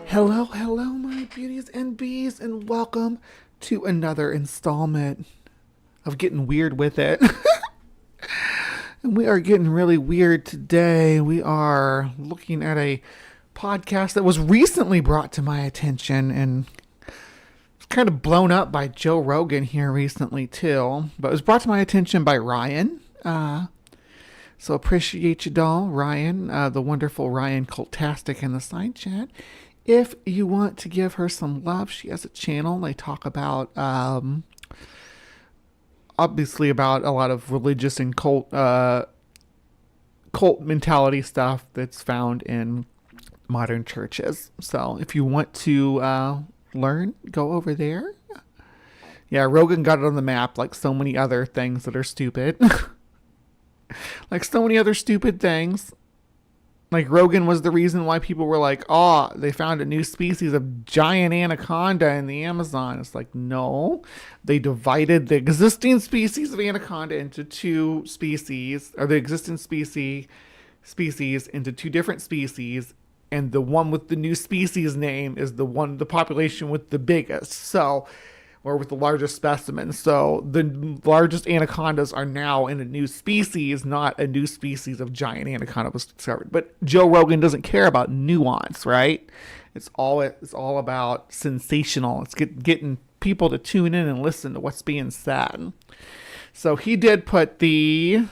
Hello, hello, my beauties and bees, and welcome to another installment of Getting Weird with It. And we are getting really weird today. We are looking at a podcast that was recently brought to my attention and it's kind of blown up by Joe Rogan here recently too. But it was brought to my attention by Ryan. So appreciate you, doll, Ryan, the wonderful Ryan Cultastic in the side chat. If you want to give her some love, she has a channel. They talk about, obviously, about a lot of religious and cult mentality stuff that's found in modern churches. So if you want to learn, go over there. Yeah, Rogan got it on the map like so many other things that are stupid. Like so many other stupid things. Like Rogan was the reason why people were like, oh, they found a new species of giant anaconda in the Amazon. It's like, no, they divided the existing species of anaconda into two species, or the existing species into two different species. And the one with the new species name is the population with the biggest. So, or with the largest specimen. So the largest anacondas are now in a new species, not a new species of giant anaconda was discovered. But Joe Rogan doesn't care about nuance, right? It's all about sensational. It's getting people to tune in and listen to what's being said. So he did put the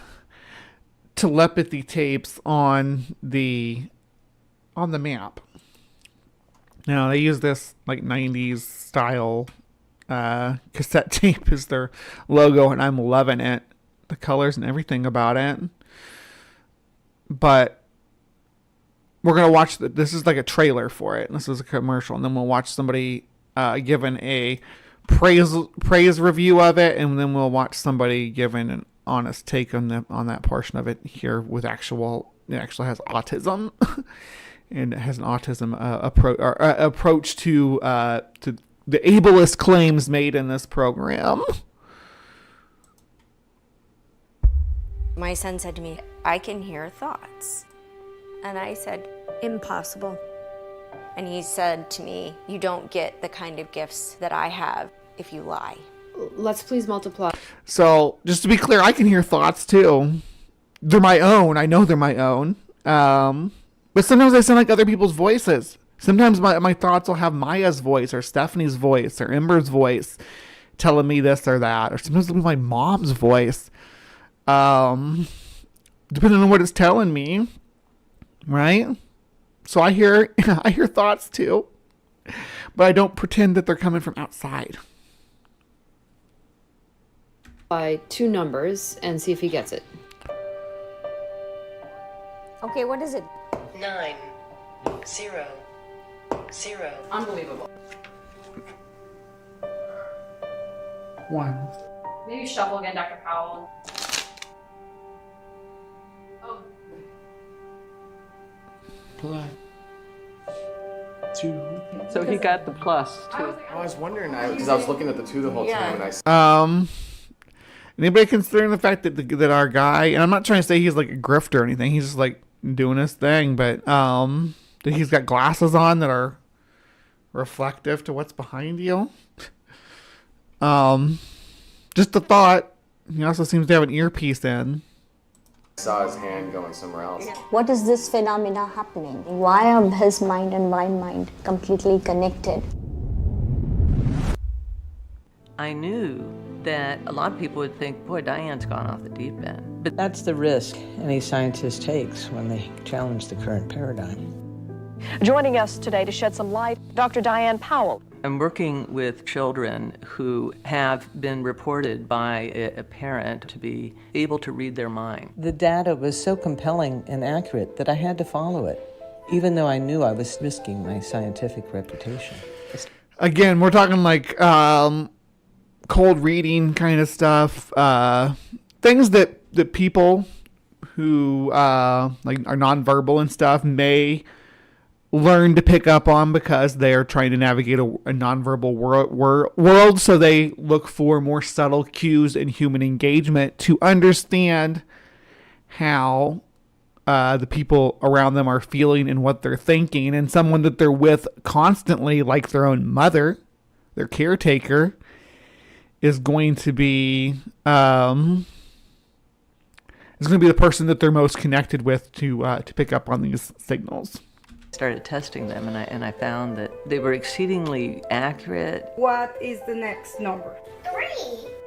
telepathy tapes on the map. Now they use this like 90s style cassette tape is their logo, and I'm loving it, the colors and everything about it. But we're gonna watch this is like a trailer for it. This is a commercial, and then we'll watch somebody giving a praise review of it, and then we'll watch somebody giving an honest take on that portion of it here with it actually has autism. And it has an autism approach to the ableist claims made in this program. My son said to me, I can hear thoughts. And I said, impossible. And he said to me, you don't get the kind of gifts that I have if you lie. Let's please multiply. So, just to be clear, I can hear thoughts too. They're my own. I know they're my own. But sometimes I sound like other people's voices. Sometimes my thoughts will have Maya's voice or Stephanie's voice or Ember's voice telling me this or that. Or sometimes it'll be my mom's voice. Depending on what it's telling me. Right? So I hear thoughts too. But I don't pretend that they're coming from outside. By two numbers and see if he gets it. Okay, what is it? 9, 0, 0. Unbelievable. 1. Maybe shuffle again, Dr. Powell. Oh. +2. So he got the plus too. I was wondering, because I was looking at the 2 the whole time, and I. Anybody considering the fact that our guy, and I'm not trying to say he's like a grifter or anything, he's just like doing his thing, but that he's got glasses on that are reflective to what's behind you. Just a thought. He also seems to have an earpiece in. I saw his hand going somewhere else. What is this phenomena happening? Why are his mind and my mind completely connected? I knew that a lot of people would think, boy, Diane's gone off the deep end. But That's the risk any scientist takes when they challenge the current paradigm. Joining us today to shed some light, Dr. Diane Powell. I'm working with children who have been reported by a parent to be able to read their mind. The data was so compelling and accurate that I had to follow it, even though I knew I was risking my scientific reputation. Again, we're talking like cold reading kind of stuff, things that people who like are nonverbal and stuff may learn to pick up on because they are trying to navigate a nonverbal world. So they look for more subtle cues in human engagement to understand how the people around them are feeling and what they're thinking, and someone that they're with constantly, like their own mother, their caretaker, is going to be the person that they're most connected with to pick up on these signals. Started testing them, and I found that they were exceedingly accurate. What is the next number? 3.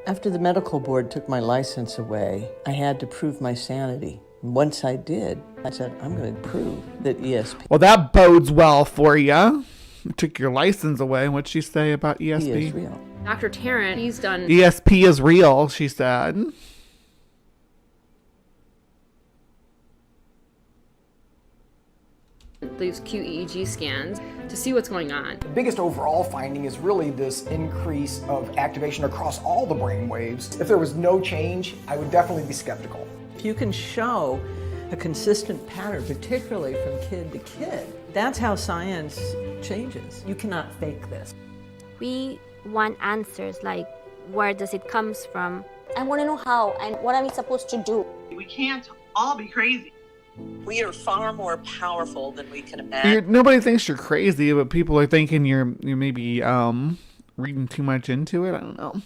After the medical board took my license away, I had to prove my sanity. Once I did, I said, I'm going to prove that ESP Well, that bodes well for you. Took your license away. What'd she say about ESP? is real. Dr. Tarrant, he's done ESP is real, she said. these QEEG scans to see what's going on. The biggest overall finding is really this increase of activation across all the brain waves. If there was no change, I would definitely be skeptical. If you can show a consistent pattern, particularly from kid to kid, that's how science changes. You cannot fake this. We want answers like, where does it comes from? I want to know how and what are we supposed to do? We can't all be crazy. We are far more powerful than we can imagine. Nobody thinks you're crazy, but people are thinking you're maybe reading too much into it. I don't know.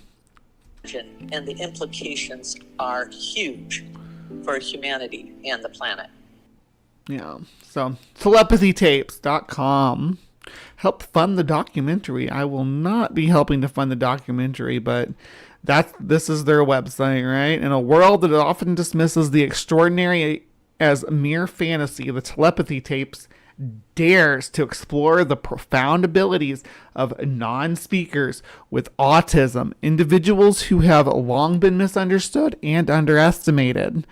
And the implications are huge for humanity and the planet. Yeah. So telepathytapes.com. Help fund the documentary. I will not be helping to fund the documentary, but this is their website, right? In a world that often dismisses the extraordinary as mere fantasy, the Telepathy Tapes dares to explore the profound abilities of non-speakers with autism, individuals who have long been misunderstood and underestimated.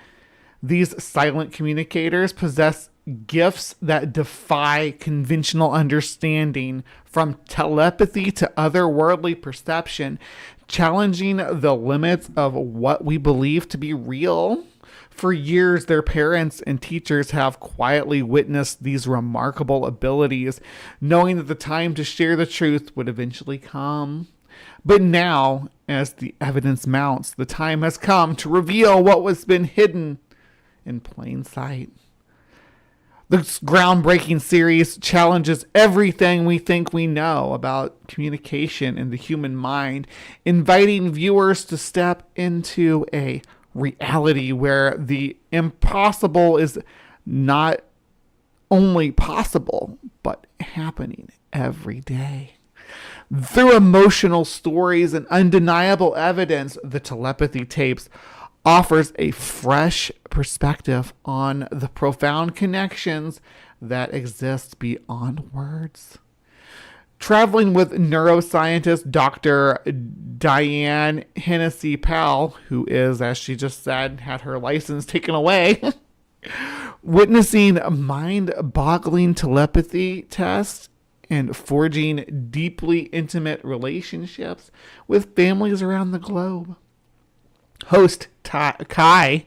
These silent communicators possess gifts that defy conventional understanding, from telepathy to otherworldly perception, challenging the limits of what we believe to be real. For years, their parents and teachers have quietly witnessed these remarkable abilities, knowing that the time to share the truth would eventually come. But now, as the evidence mounts, the time has come to reveal what was been hidden in plain sight. This groundbreaking series challenges everything we think we know about communication and the human mind, inviting viewers to step into a reality where the impossible is not only possible, but happening every day. Through emotional stories and undeniable evidence, the Telepathy Tapes offers a fresh perspective on the profound connections that exist beyond words. Traveling with neuroscientist Dr. Diane Hennessy Powell, who is, as she just said, had her license taken away, witnessing mind-boggling telepathy tests and forging deeply intimate relationships with families around the globe. Host Kai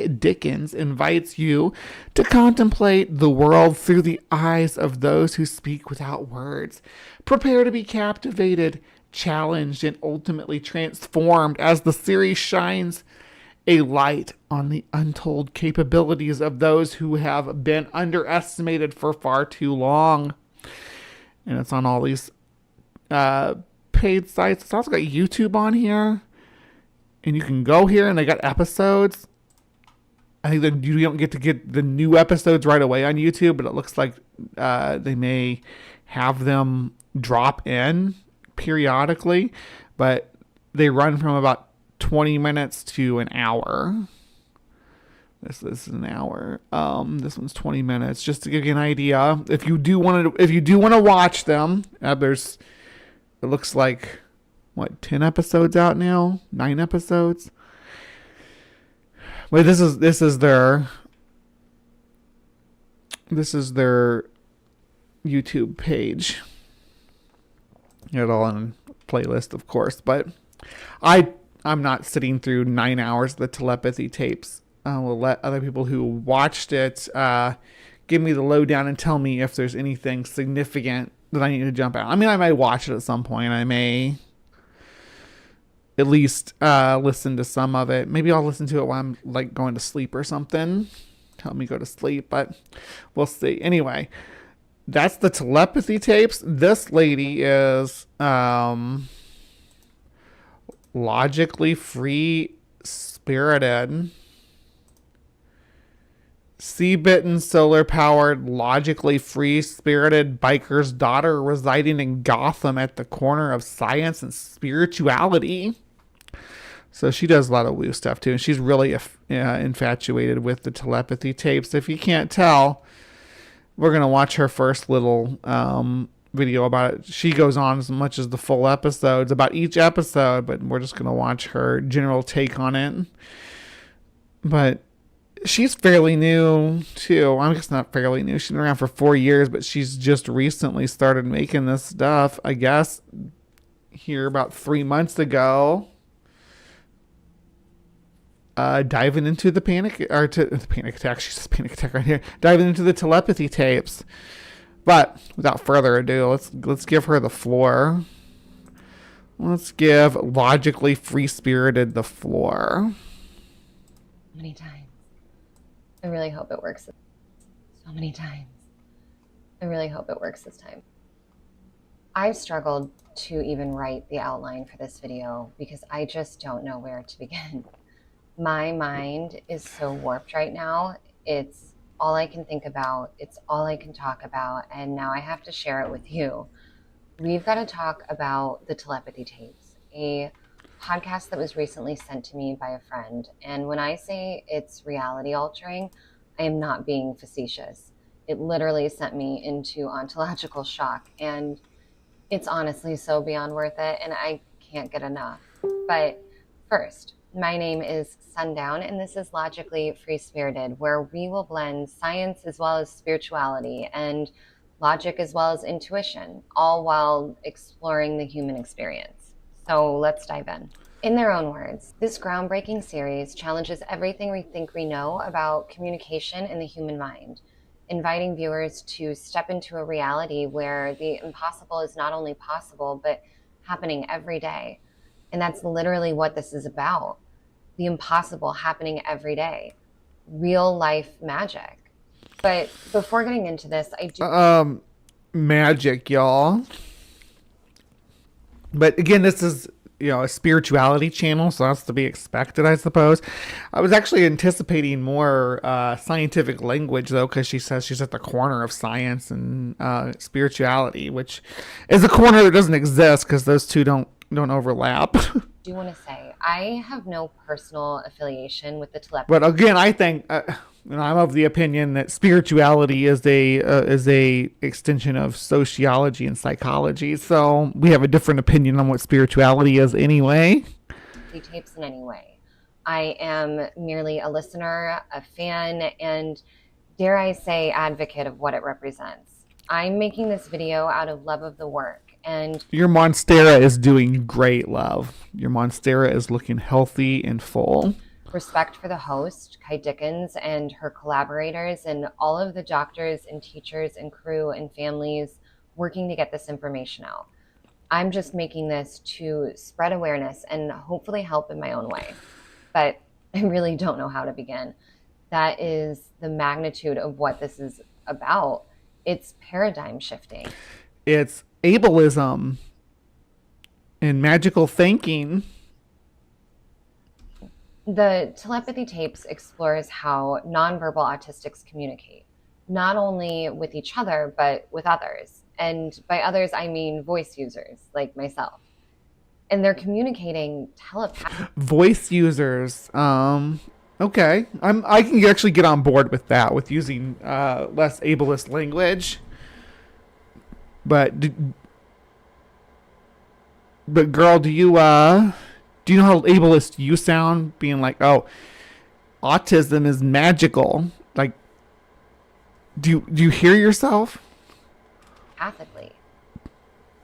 Dickens invites you to contemplate the world through the eyes of those who speak without words. Prepare to be captivated, challenged, and ultimately transformed as the series shines a light on the untold capabilities of those who have been underestimated for far too long. And it's on all these paid sites. It's also got YouTube on here. And you can go here and they got episodes. I think that you don't get to get the new episodes right away on YouTube, but it looks like they may have them drop in periodically. But they run from about 20 minutes to an hour. This is an hour. This one's 20 minutes. Just to give you an idea, if you do want to watch them, it looks like 10 episodes out now? 9 episodes? Wait, this is their YouTube page. Get it all on playlist, of course, but I'm not sitting through 9 hours of the Telepathy Tapes. I will let other people who watched it give me the lowdown and tell me if there's anything significant that I need to jump out. I mean, I might watch it at some point. I may at least listen to some of it. Maybe I'll listen to it while I'm like going to sleep or something. Help me go to sleep, but we'll see. Anyway, that's the telepathy tapes. This lady is logically free spirited. Sea-bitten, solar-powered, logically free-spirited biker's daughter residing in Gotham at the corner of science and spirituality. So she does a lot of woo stuff, too. And she's really infatuated with the telepathy tapes. If you can't tell, we're going to watch her first little video about it. She goes on as much as the full episodes, about each episode, but we're just going to watch her general take on it. But she's fairly new, too. I guess not fairly new. She's been around for 4 years, but she's just recently started making this stuff, I guess, here about 3 months ago. Diving into the panic attack. She's just panic attack right here. Diving into the telepathy tapes. But without further ado, let's give her the floor. Let's give logically free-spirited the floor. Many times. I really hope it works. So many times. I really hope it works this time. I've struggled to even write the outline for this video because I just don't know where to begin. My mind is so warped right now. It's all I can think about. It's all I can talk about. And now I have to share it with you. We've got to talk about the telepathy tapes, a podcast that was recently sent to me by a friend. And when I say it's reality altering, I am not being facetious. It literally sent me into ontological shock, and it's honestly so beyond worth it, and I can't get enough. But first, my name is Sundown, and this is Logically Free-Spirited, where we will blend science as well as spirituality and logic as well as intuition, all while exploring the human experience. So let's dive in. In their own words, this groundbreaking series challenges everything we think we know about communication in the human mind, inviting viewers to step into a reality where the impossible is not only possible, but happening every day. And that's literally what this is about. The impossible happening every day. Real life magic. But before getting into this, I do... Magic, y'all. But again, this is, a spirituality channel, so that's to be expected, I suppose. I was actually anticipating more scientific language, though, because she says she's at the corner of science and spirituality, which is a corner that doesn't exist because those two don't overlap. I do want to say, I have no personal affiliation with the telepathy. But again, I think... I'm of the opinion that spirituality is a extension of sociology and psychology. So we have a different opinion on what spirituality is anyway. Tapes in any way. I am merely a listener, a fan, and dare I say advocate of what it represents. I'm making this video out of love of the work. And your Monstera is doing great, love. Your Monstera is looking healthy and full. Respect for the host, Kai Dickens, and her collaborators, and all of the doctors and teachers and crew and families working to get this information out. I'm just making this to spread awareness and hopefully help in my own way. But I really don't know how to begin. That is the magnitude of what this is about. It's paradigm shifting. It's ableism and magical thinking. The telepathy tapes explores how nonverbal autistics communicate, not only with each other, but with others. And by others, I mean voice users like myself. And they're communicating telepathically. Voice users. Okay. I can actually get on board with that, with using less ableist language. But girl, do you know how ableist you sound? Being like, oh, autism is magical. Like, do you hear yourself? Pathically.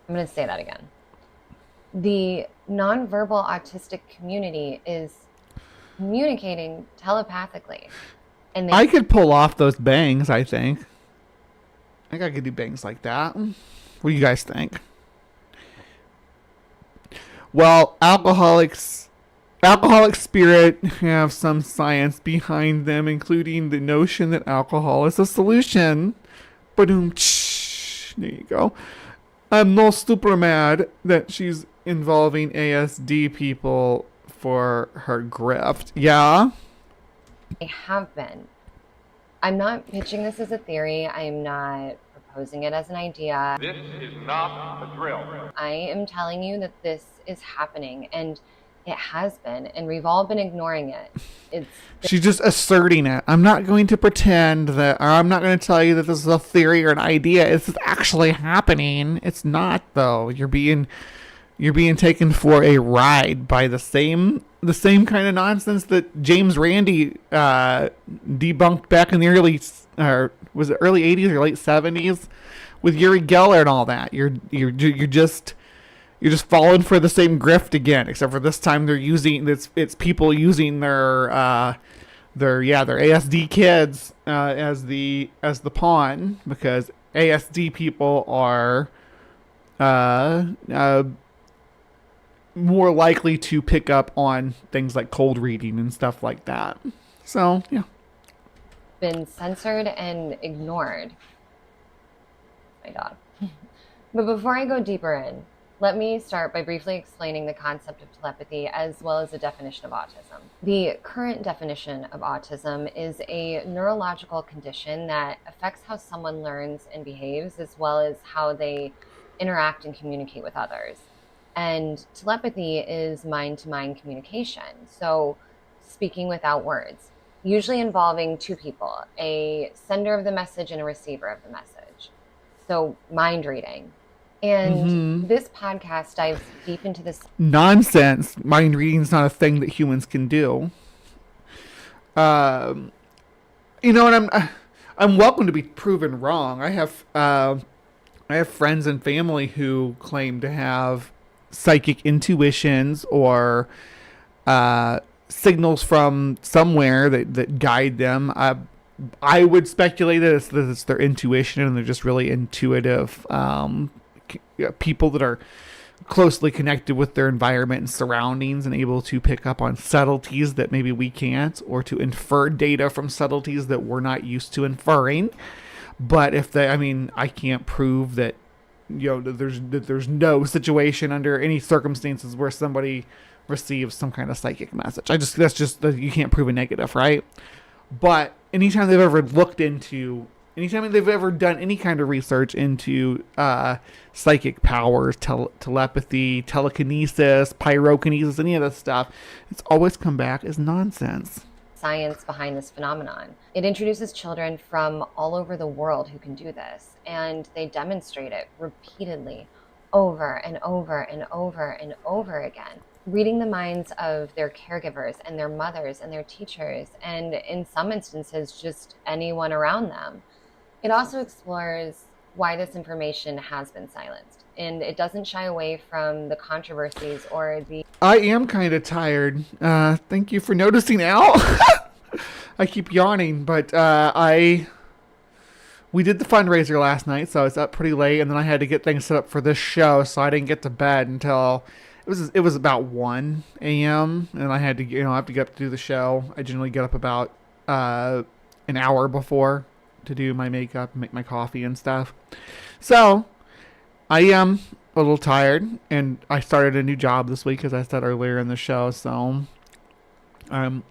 I'm going to say that again. The nonverbal autistic community is communicating telepathically. And I could pull off those bangs, I think. I could do bangs like that. What do you guys think? Well, alcoholic spirit have some science behind them, including the notion that alcohol is a solution. Ba-doom, there you go. I'm no super mad that she's involving ASD people for her grift. Yeah? They have been. I'm not pitching this as a theory. I'm not proposing it as an idea. This is not a drill. I am telling you that this is happening, and it has been, and we've all been ignoring it. She's just asserting it. I'm not going to pretend that, or I'm not going to tell you that this is a theory or an idea. It's actually happening. It's not, though. You're being taken for a ride by the same kind of nonsense that James Randi debunked back in the early 80s or late 70s with Uri Geller and all that. You're just falling for the same grift again, except for this time it's people using their ASD kids as the pawn, because ASD people are more likely to pick up on things like cold reading and stuff like that. So, yeah. Been censored and ignored. My dog. But before I go deeper in, let me start by briefly explaining the concept of telepathy as well as the definition of autism. The current definition of autism is a neurological condition that affects how someone learns and behaves, as well as how they interact and communicate with others. And telepathy is mind-to-mind communication, so speaking without words, usually involving two people, a sender of the message and a receiver of the message. So mind reading. And this podcast dives deep into this nonsense. Mind reading is not a thing that humans can do. And I'm welcome to be proven wrong. I have friends and family who claim to have psychic intuitions or signals from somewhere that guide them. I would speculate that it's their intuition, and they're just really intuitive people that are closely connected with their environment and surroundings and able to pick up on subtleties that maybe we can't, or to infer data from subtleties that we're not used to inferring. But I can't prove that, that there's no situation under any circumstances where somebody receives some kind of psychic message. You can't prove a negative, right? But anytime they've ever done any kind of research into psychic powers, telepathy, telekinesis, pyrokinesis, any of this stuff, it's always come back as nonsense. Science behind this phenomenon. It introduces children from all over the world who can do this, and they demonstrate it repeatedly over and over and over and over again, reading the minds of their caregivers and their mothers and their teachers, and in some instances, just anyone around them. It also explores why this information has been silenced, and it doesn't shy away from the controversies or the... I am kind of tired. Thank you for noticing, Al. I keep yawning, but we did the fundraiser last night, so I was up pretty late, and then I had to get things set up for this show, so I didn't get to bed until it was about 1 a.m. and I had to I have to get up to do the show. I generally get up about an hour before to do my makeup, make my coffee and stuff. So I am a little tired, and I started a new job this week, as I said earlier in the show. So I'm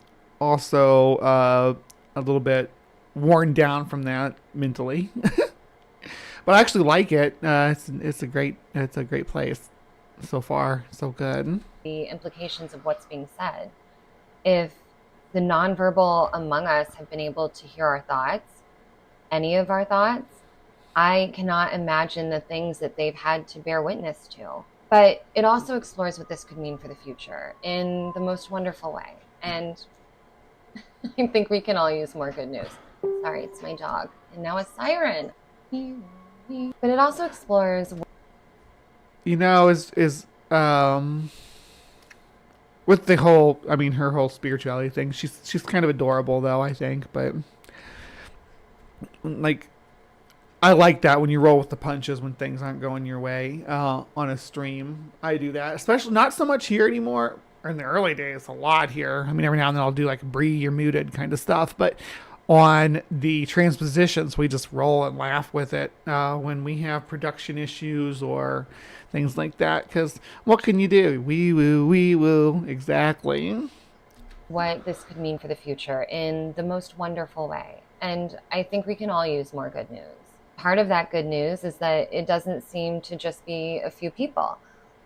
also a little bit worn down from that mentally, but I actually like it. It's a great place so far, so good. The implications of what's being said. If the nonverbal among us have been able to hear our thoughts, any of our thoughts, I cannot imagine the things that they've had to bear witness to. But it also explores what this could mean for the future in the most wonderful way. And I think we can all use more good news. Sorry, it's my dog. And now a siren. But it also explores... with the whole, her whole spirituality thing, she's kind of adorable, though, I think. But, I like that when you roll with the punches when things aren't going your way on a stream. I do that, especially not so much here anymore. In the early days, a lot here. I mean, every now and then I'll do like Bree, you're muted kind of stuff. But on the transpositions, we just roll and laugh with it when we have production issues or things like that. Because what can you do? We woo, exactly. What this could mean for the future in the most wonderful way. And I think we can all use more good news. Part of that good news is that it doesn't seem to just be a few people.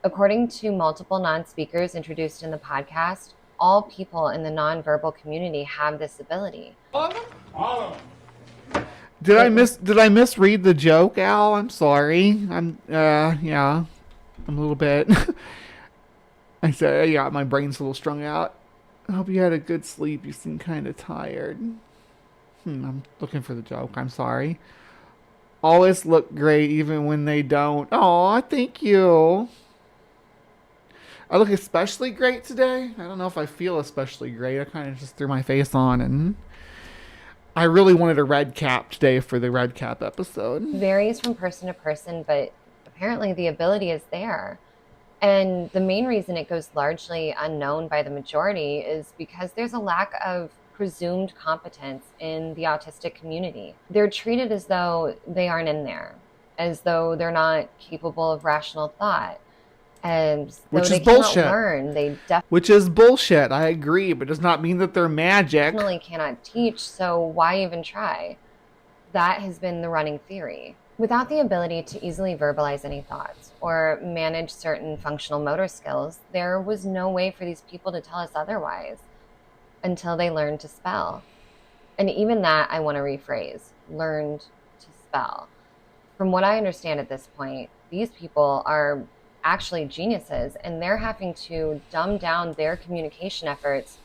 According to multiple non-speakers introduced in the podcast, all people in the nonverbal community have this ability. Did I misread the joke, Al? I'm sorry. I'm a little bit. I said, yeah, my brain's a little strung out. I hope you had a good sleep. You seem kind of tired. I'm looking for the joke. I'm sorry. Always look great even when they don't. Oh, thank you. I look especially great today. I don't know if I feel especially great. I kind of just threw my face on, and I really wanted a red cap today for the red cap episode. Varies from person to person, but apparently the ability is there. And the main reason it goes largely unknown by the majority is because there's a lack of presumed competence in the autistic community. They're treated as though they aren't in there, as though they're not capable of rational thought. And which they is bullshit. Learn, they which is bullshit. I agree, but does not mean that they're magic. Definitely cannot teach, so why even try? That has been the running theory. Without the ability to easily verbalize any thoughts or manage certain functional motor skills, there was no way for these people to tell us otherwise until they learned to spell. And even that I want to rephrase, learned to spell. From what I understand at this point, these people are actually geniuses, and they're having to dumb down their communication efforts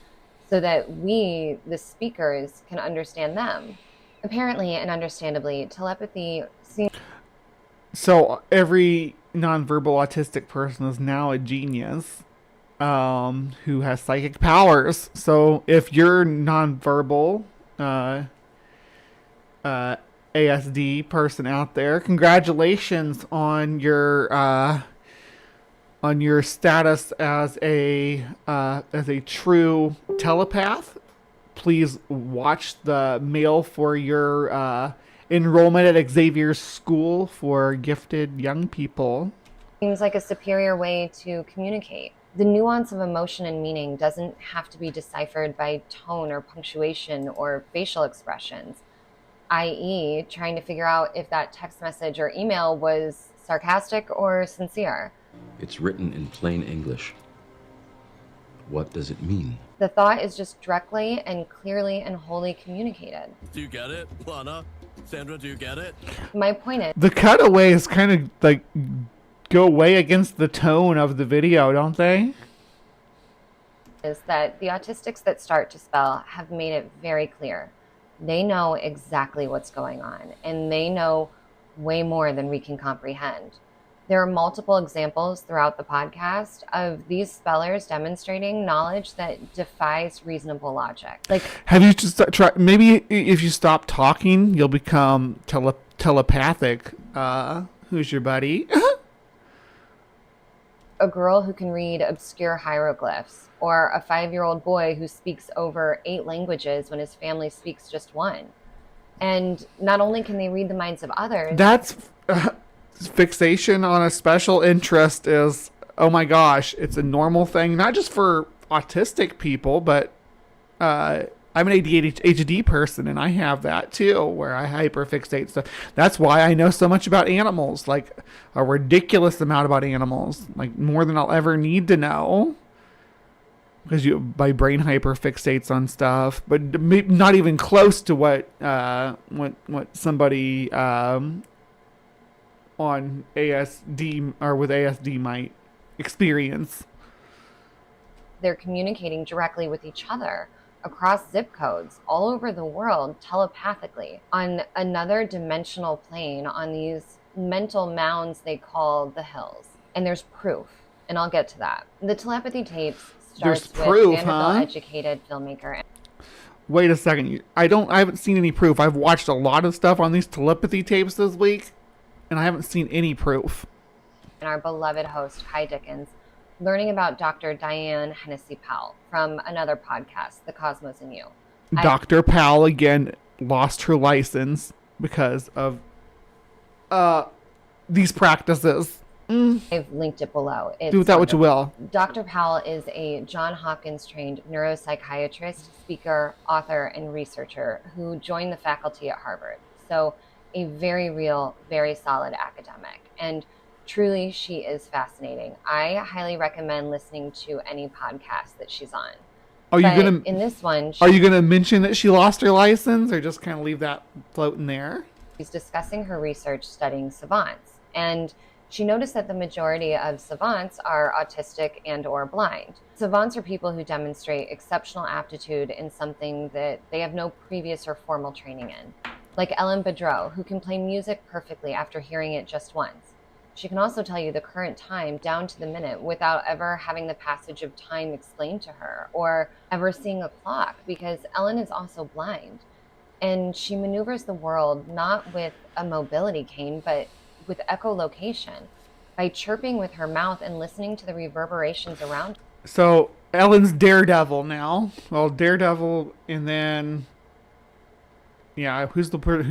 so that we, the speakers, can understand them. Apparently and understandably, telepathy seems... So every nonverbal autistic person is now a genius who has psychic powers. So if you're nonverbal ASD person out there, congratulations on your status as a true telepath. Please watch the mail for your enrollment at Xavier's School for Gifted Young People. Seems like a superior way to communicate. The nuance of emotion and meaning doesn't have to be deciphered by tone or punctuation or facial expressions, i.e., trying to figure out if that text message or email was sarcastic or sincere. It's written in plain English. What does it mean? The thought is just directly and clearly and wholly communicated. Do you get it, Lana? Sandra, do you get it? My point is... The cutaways kind of like go way against the tone of the video, don't they? Is that the autistics that start to spell have made it very clear. They know exactly what's going on, and they know way more than we can comprehend. There are multiple examples throughout the podcast of these spellers demonstrating knowledge that defies reasonable logic. Like, have you just try? Maybe if you stop talking, you'll become telepathic. Who's your buddy? A girl who can read obscure hieroglyphs, or a 5-year-old boy who speaks over 8 languages when his family speaks just 1. And not only can they read the minds of others... That's... fixation on a special interest is, oh my gosh, it's a normal thing, not just for autistic people, but I'm an ADHD person, and I have that too, where I hyperfixate stuff. That's why I know so much about animals, like a ridiculous amount about animals, like more than I'll ever need to know, because my brain hyperfixates on stuff, but not even close to what somebody on ASD or with ASD might experience. They're communicating directly with each other across zip codes all over the world telepathically on another dimensional plane on these mental mounds they call the hills. And there's proof, and I'll get to that. The telepathy tapes starts with Vanderbilt educated filmmaker. Wait a second. I haven't seen any proof. I've watched a lot of stuff on these telepathy tapes this week, and I haven't seen any proof. And our beloved host, Kai Dickens, learning about Dr. Diane Hennessy Powell from another podcast, The Cosmos and You. Dr. Powell, again, lost her license because of these practices. I've linked it below. Do with that what you will. Dr. Powell is a John Hopkins trained neuropsychiatrist, speaker, author, and researcher who joined the faculty at Harvard. So a very real, very solid academic. And truly, she is fascinating. I highly recommend listening to any podcast that she's on. In this one, are you gonna mention that she lost her license, or just kind of leave that floating there? She's discussing her research studying savants, and she noticed that the majority of savants are autistic and or blind. Savants are people who demonstrate exceptional aptitude in something that they have no previous or formal training in, like Ellen Boudreau, who can play music perfectly after hearing it just once. She can also tell you the current time down to the minute without ever having the passage of time explained to her or ever seeing a clock, because Ellen is also blind. And she maneuvers the world not with a mobility cane, but with echolocation, by chirping with her mouth and listening to the reverberations around her. So Ellen's Daredevil now. Well, Daredevil, and then who's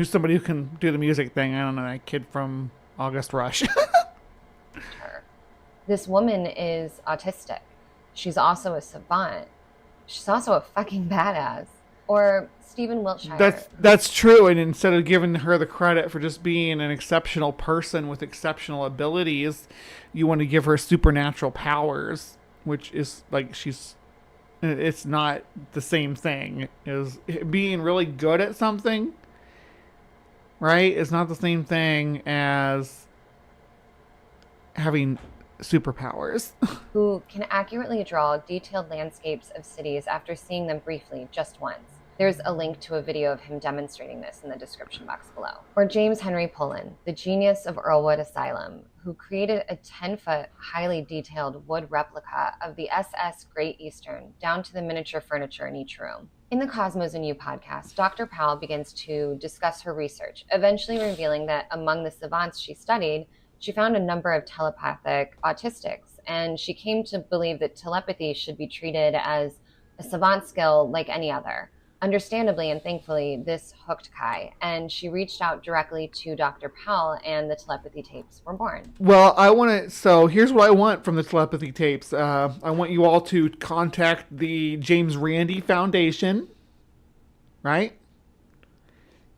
somebody who can do the music thing? I don't know, that kid from August Rush. This woman is autistic. She's also a savant. She's also a fucking badass. Or Stephen Wiltshire. That's true. And instead of giving her the credit for just being an exceptional person with exceptional abilities, you want to give her supernatural powers, which is like it's not the same thing as being really good at something, right? It's not the same thing as having superpowers. Who can accurately draw detailed landscapes of cities after seeing them briefly just once. There's a link to a video of him demonstrating this in the description box below. Or James Henry Pullen, the genius of Earlwood Asylum, who created a 10-foot, highly detailed wood replica of the SS Great Eastern, down to the miniature furniture in each room. In the Cosmos and You podcast, Dr. Powell begins to discuss her research, eventually revealing that among the savants she studied, she found a number of telepathic autistics, and she came to believe that telepathy should be treated as a savant skill like any other. Understandably and thankfully, this hooked Kai, and she reached out directly to Dr. Powell, and the telepathy tapes were born. Well, here's what I want from the telepathy tapes. I want you all to contact the James Randi Foundation, right?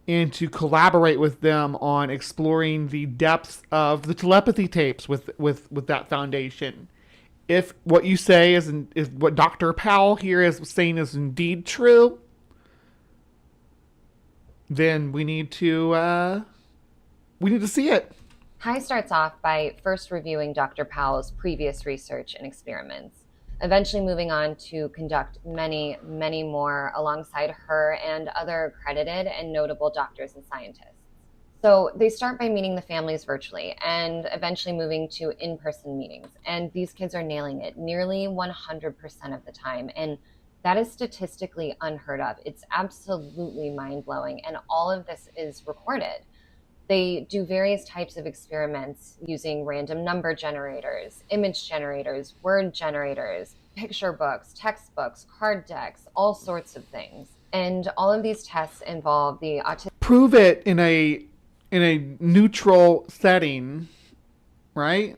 And to collaborate with them on exploring the depths of the telepathy tapes with that foundation. If what you say is what Dr. Powell here is saying is indeed true, then we need to see it. Kai starts off by first reviewing Dr. Powell's previous research and experiments, eventually moving on to conduct many, many more alongside her and other accredited and notable doctors and scientists. So they start by meeting the families virtually and eventually moving to in-person meetings. And these kids are nailing it nearly 100% of the time. And that is statistically unheard of. It's absolutely mind-blowing. And all of this is recorded. They do various types of experiments using random number generators, image generators, word generators, picture books, textbooks, card decks, all sorts of things. And all of these tests involve the autistic. Prove it in a neutral setting, right?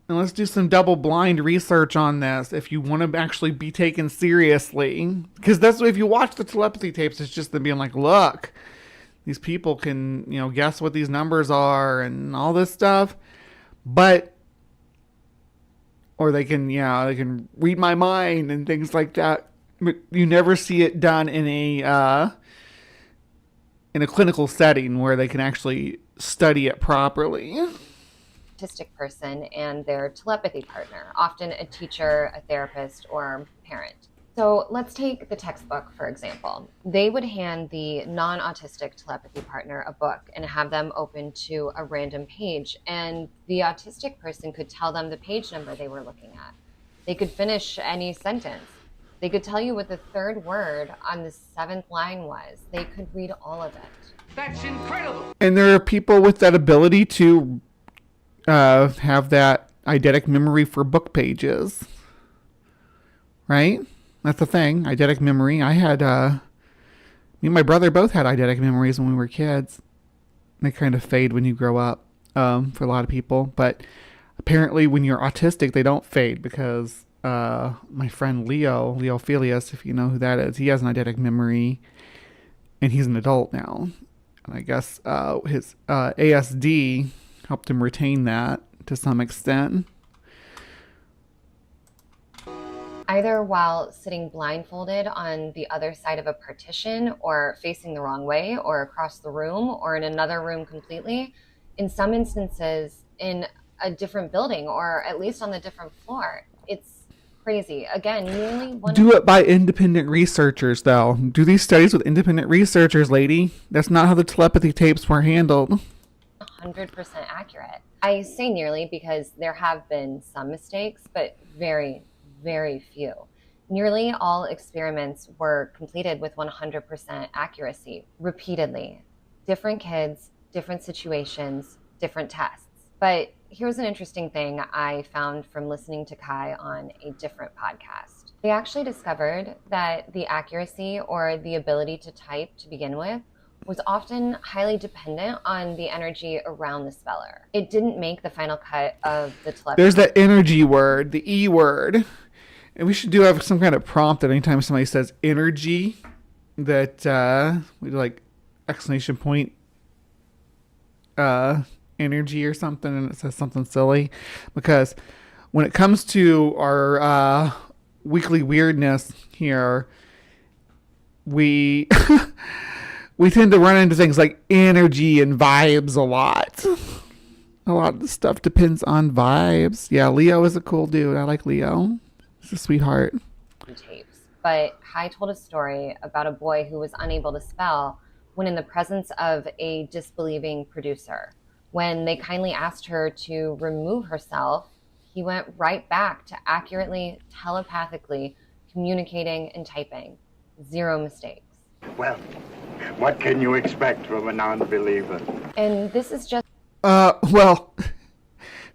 And let's do some double-blind research on this if you want to actually be taken seriously. Because that's what, if you watch the telepathy tapes, it's just them being like, look, these people can, guess what these numbers are and all this stuff. Or they can read my mind and things like that. But you never see it done in a clinical setting where they can actually study it properly. Autistic person and their telepathy partner, often a teacher, a therapist, or parent. So let's take the textbook, for example. They would hand the non-autistic telepathy partner a book and have them open to a random page, and the autistic person could tell them the page number they were looking at. They could finish any sentence. They could tell you what the third word on the 7th line was. They could read all of it. That's incredible. And there are people with that ability to have that eidetic memory for book pages. Right? That's the thing. Eidetic memory. I had, me and my brother both had eidetic memories when we were kids. They kind of fade when you grow up, for a lot of people. But apparently when you're autistic, they don't fade because my friend Leo Felius, if you know who that is, he has an eidetic memory and he's an adult now. And I guess his ASD helped him retain that to some extent. Either while sitting blindfolded on the other side of a partition or facing the wrong way or across the room or in another room completely. In some instances, in a different building or at least on the different floor. It's crazy. Again, nearly one. Do it by independent researchers, though. Do these studies with independent researchers, lady. That's not how the telepathy tapes were handled. 100% accurate. I say nearly because there have been some mistakes, but very, very few. Nearly all experiments were completed with 100% accuracy, repeatedly. Different kids, different situations, different tests. But here's an interesting thing I found from listening to Kai on a different podcast. They actually discovered that the accuracy or the ability to type to begin with was often highly dependent on the energy around the speller. It didn't make the final cut of the telepathy. There's that energy word, the E word. And we should do have some kind of prompt that anytime somebody says energy, that we do like exclamation point energy or something, and it says something silly. Because when it comes to our weekly weirdness here, we we tend to run into things like energy and vibes a lot. A lot of the stuff depends on vibes. Yeah, Leo is a cool dude. I like Leo. He's a sweetheart. Tapes. But Kai told a story about a boy who was unable to spell when in the presence of a disbelieving producer. When they kindly asked her to remove herself, he went right back to accurately, telepathically communicating and typing. 0 mistakes. Well, what can you expect from a non-believer? And this is just well,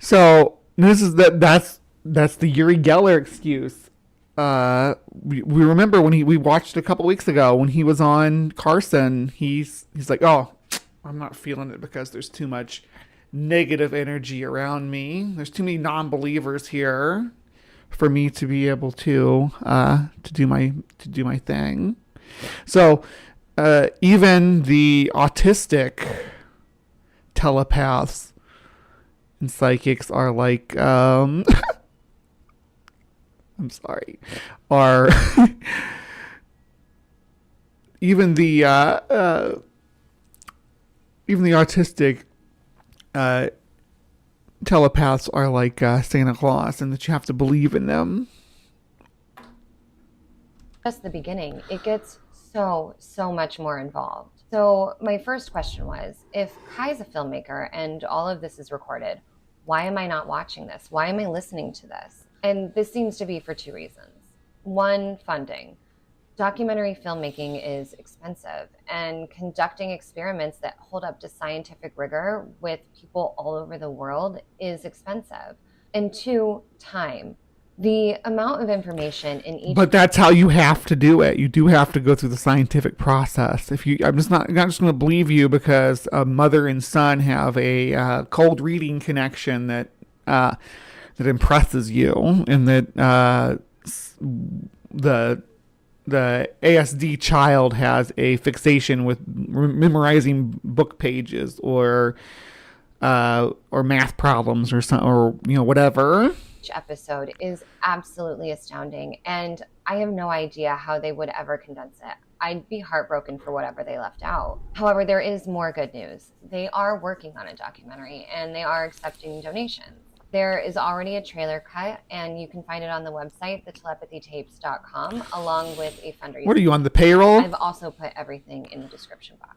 so this is that's the Uri Geller excuse. We remember when we watched a couple weeks ago when he was on Carson, he's like, oh, I'm not feeling it because there's too much negative energy around me. There's too many non-believers here for me to be able to do my thing. So even the autistic telepaths and psychics are like I'm sorry, are even the autistic telepaths are like Santa Claus, and that you have to believe in them. just the beginning. It gets so much more involved. So my first question was, if Kai's a filmmaker and all of this is recorded, why am I not watching this? Why am I listening to this? And this seems to be for 2 reasons. One, funding. Documentary filmmaking is expensive, and conducting experiments that hold up to scientific rigor with people all over the world is expensive. And 2, time. The amount of information in each... But that's how you have to do it. You do have to go through the scientific process. I'm not just going to believe you because a mother and son have a cold reading connection that impresses you, and that the ASD child has a fixation with memorizing book pages or math problems or something, or whatever. Each episode is absolutely astounding, and I have no idea how they would ever condense it. I'd be heartbroken for whatever they left out. However, there is more good news. They are working on a documentary, and they are accepting donations. There is already a trailer cut, and you can find it on the website, thetelepathytapes.com, along with a fundraiser. What are you, on the payroll? I've also put everything in the description box.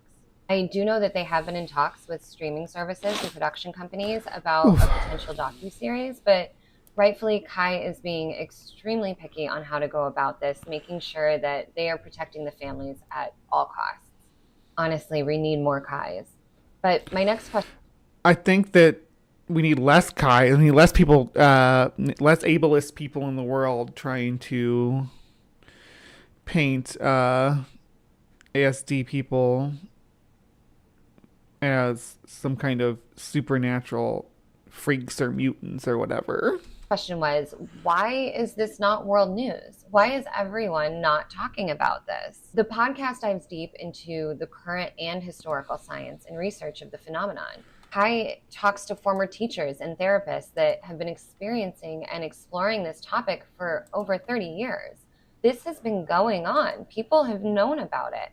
I do know that they have been in talks with streaming services and production companies about a potential docuseries, but Rightfully, Kai is being extremely picky on how to go about this, making sure that they are protecting the families at all costs. Honestly, we need more Kais. But my next question... I think that we need less Kai. I mean, less people, less ableist people in the world trying to paint ASD people as some kind of supernatural freaks or mutants or whatever. Question was, why is this not world news? Why is everyone not talking about this? The podcast dives deep into the current and historical science and research of the phenomenon. Kai talks to former teachers and therapists that have been experiencing and exploring this topic for over 30 years. This has been going on. People have known about it.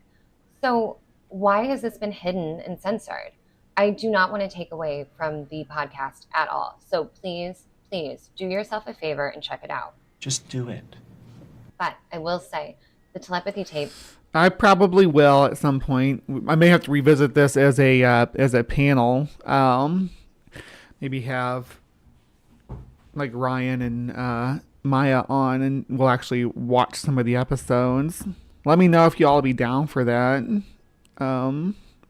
So why has this been hidden and censored? I do not want to take away from the podcast at all. So please do yourself a favor and check it out. Just do it. But I will say, the telepathy tape... I probably will at some point. I may have to revisit this as a panel. Maybe have like Ryan and Maya on, and we'll actually watch some of the episodes. Let me know if y'all be down for that.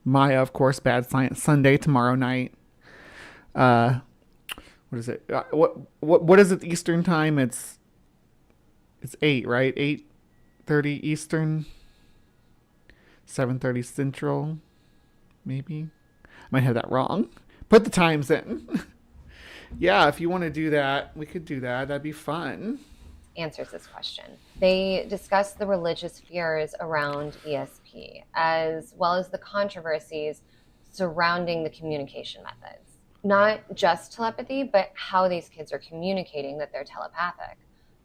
Maya, of course, Bad Science Sunday tomorrow night. What is it? What is it Eastern time? It's 8, right? 8:30 Eastern. 7:30 Central. Maybe. I might have that wrong. Put the times in. Yeah, if you want to do that, we could do that. That'd be fun. Answers this question. They discuss the religious fears around ESP, as well as the controversies surrounding the communication methods. Not just telepathy, but how these kids are communicating that they're telepathic,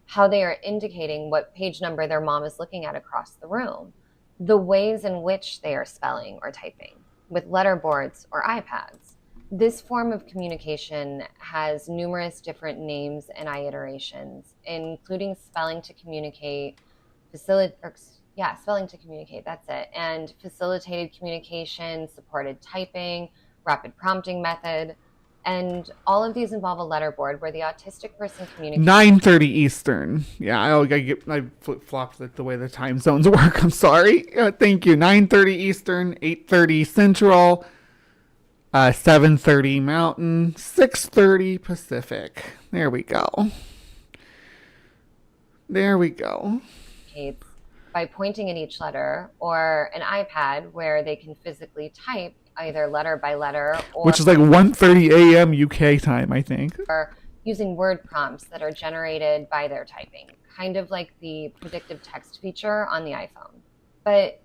how they are indicating what page number their mom is looking at across the room, the ways in which they are spelling or typing, with letterboards or iPads. This form of communication has numerous different names and iterations, including spelling to communicate, spelling to communicate, that's it, and facilitated communication, supported typing, rapid prompting method, and all of these involve a letterboard where the autistic person communicates. 9:30 Eastern. Yeah, I flip-flopped the way the time zones work. I'm sorry. Thank you. 9:30 Eastern, 8:30 Central, 7:30 Mountain, 6:30 Pacific. There we go. By pointing at each letter, or an iPad where they can physically type either letter by letter, or which is like 1:30 a.m. UK time, I think. Or using word prompts that are generated by their typing, kind of like the predictive text feature on the iPhone. But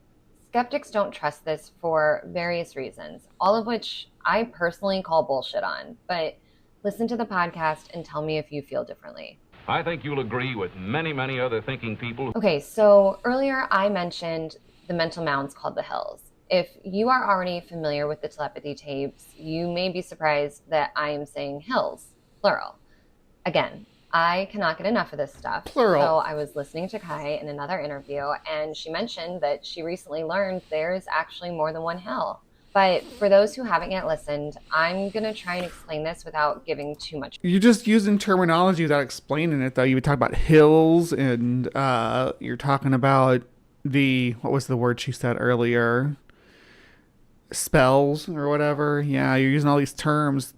skeptics don't trust this for various reasons, all of which I personally call bullshit on. But listen to the podcast and tell me if you feel differently. I think you'll agree with many, many other thinking people. Okay, so earlier I mentioned the mental mounds called the hills. If you are already familiar with the telepathy tapes, you may be surprised that I am saying hills, plural. Again, I cannot get enough of this stuff. Plural. So I was listening to Kai in another interview, and she mentioned that she recently learned there's actually more than one hill. But for those who haven't yet listened, I'm going to try and explain this without giving too much. You're just using terminology without explaining it, though. You would talk about hills, and you're talking about what was the word she said earlier? Spells or whatever. Yeah, you're using all these terms